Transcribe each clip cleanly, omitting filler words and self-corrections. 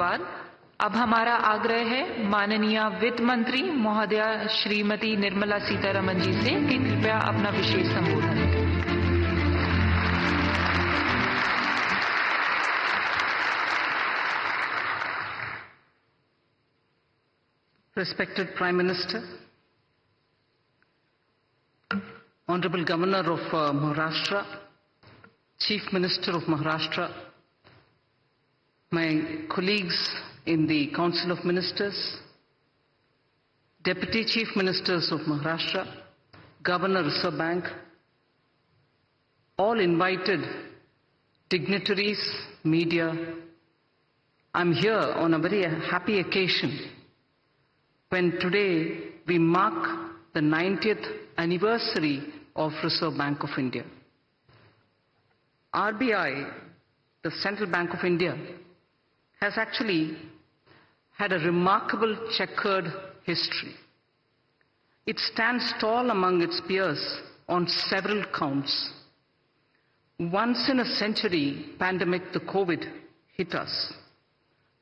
सवाल। अब हमारा आग्रह है माननीय वित्त मंत्री महोदया श्रीमती निर्मला सीतारमन जी से कि कृपया अपना विशेष संबोधन दें। Respected Prime Minister, Honorable Governor of Maharashtra, Chief Minister of Maharashtra, my colleagues in the Council of Ministers, Deputy Chief Ministers of Maharashtra, Governor Reserve Bank, all invited dignitaries, media, I'm here on a very happy occasion when today we mark the 90th anniversary of Reserve Bank of India. RBI, the Central Bank of India, has actually had a remarkable checkered history. It stands tall among its peers on several counts. Once in a century pandemic, the COVID, hit us.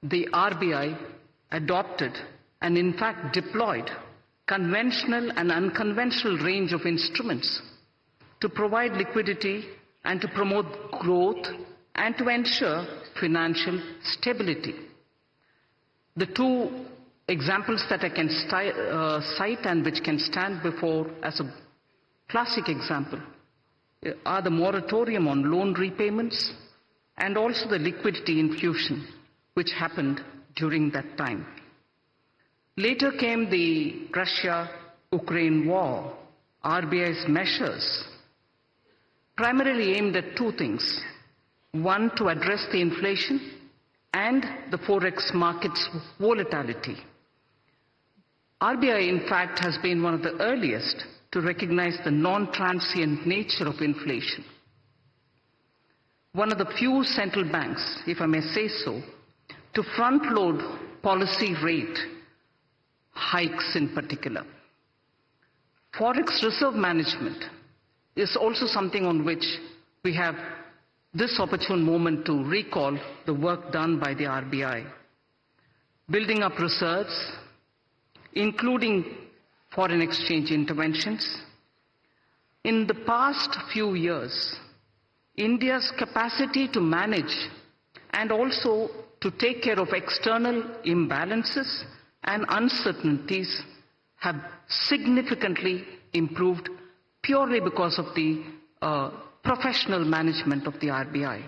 The RBI adopted and in fact deployed conventional and unconventional range of instruments to provide liquidity and to promote growth and to ensure financial stability. The two examples that I can cite and which can stand before as a classic example are the moratorium on loan repayments and also the liquidity infusion which happened during that time. Later came the Russia-Ukraine war. RBI's measures primarily aimed at two things. One, to address the inflation and the forex market's volatility. RBI, in fact, has been one of the earliest to recognize the non-transient nature of inflation. One of the few central banks, if I may say so, to front-load policy rate hikes in particular. Forex reserve management is also something on which we have this opportune moment to recall the work done by the RBI. Building up reserves, including foreign exchange interventions. In the past few years, India's capacity to manage and also to take care of external imbalances and uncertainties have significantly improved purely because of the professional management of the RBI.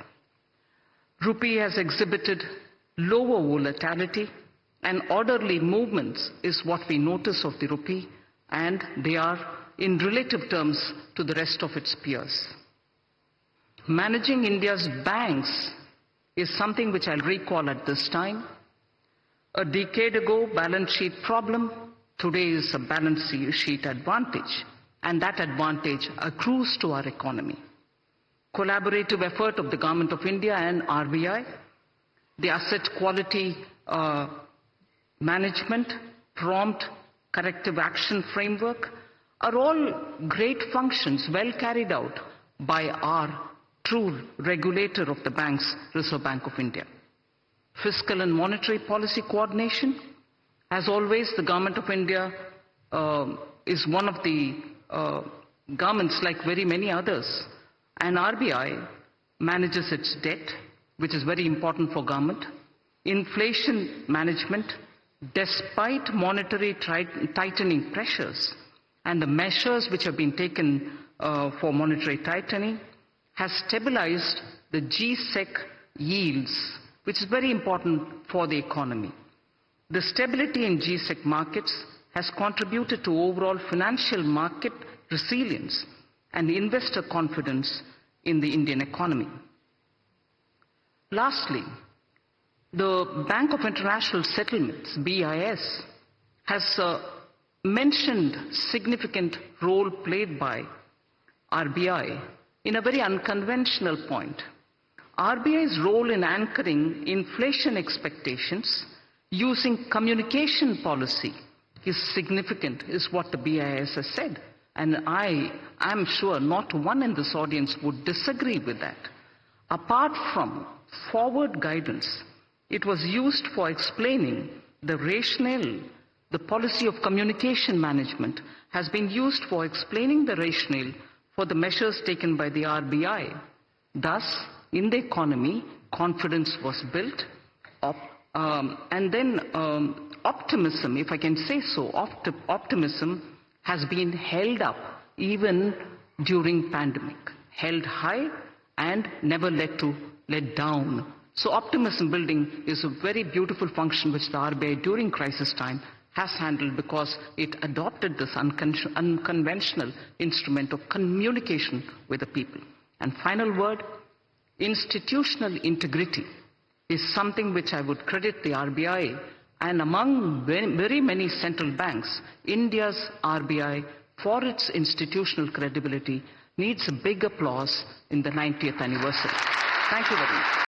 Rupee has exhibited lower volatility and orderly movements is what we notice of the rupee, and they are in relative terms to the rest of its peers. Managing India's banks is something which I'll recall at this time. A decade ago, balance sheet problem, today is a balance sheet advantage, and that advantage accrues to our economy. Collaborative effort of the Government of India and RBI, the asset quality management, prompt corrective action framework are all great functions well carried out by our true regulator of the banks, Reserve Bank of India. Fiscal and monetary policy coordination, as always, the Government of India is one of the governments like very many others, and RBI manages its debt, which is very important for government. Inflation management, despite monetary tightening pressures and the measures which have been taken for monetary tightening, has stabilized the G-Sec yields, which is very important for the economy. The stability in G-Sec markets has contributed to overall financial market resilience and investor confidence in the Indian economy. Lastly, the Bank of International Settlements, BIS, has mentioned significant role played by RBI in a very unconventional point. RBI's role in anchoring inflation expectations using communication policy is significant, is what the BIS has said. And I am sure not one in this audience would disagree with that. Apart from forward guidance, It was used for explaining the rationale. The policy of communication management has been used for explaining the rationale for the measures taken by the RBI. Thus, in the economy, confidence was built, and then optimism, if I can say so, optimism has been held up even during pandemic, held high and never let down. So optimism building is a very beautiful function which the RBI during crisis time has handled, because it adopted this unconventional instrument of communication with the people. And final word, institutional integrity is something which I would credit the RBI, and among very many central banks, India's RBI, for its institutional credibility, needs a big applause in the 90th anniversary. Thank you very much.